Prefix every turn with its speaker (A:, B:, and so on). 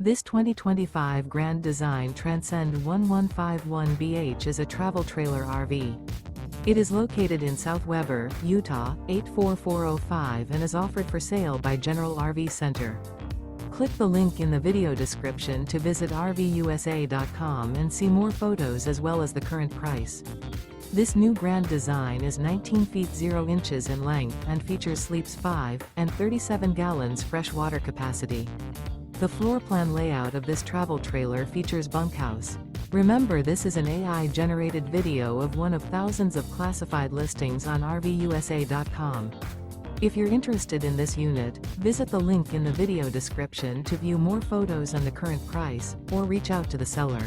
A: This 2025 Grand Design Transcend One 151BH is a travel trailer RV. It is located in South Weber, Utah, 84405 and is offered for sale by General RV Center. Click the link in the video description to visit RVUSA.com and see more photos as well as the current price. This new Grand Design is 19 feet 0 inches in length and features sleeps 5 and 37 gallons fresh water capacity. The floor plan layout of this travel trailer features bunkhouse. Remember, this is an AI-generated video of one of thousands of classified listings on RVUSA.com. If you're interested in this unit, visit the link in the video description to view more photos and the current price, or reach out to the seller.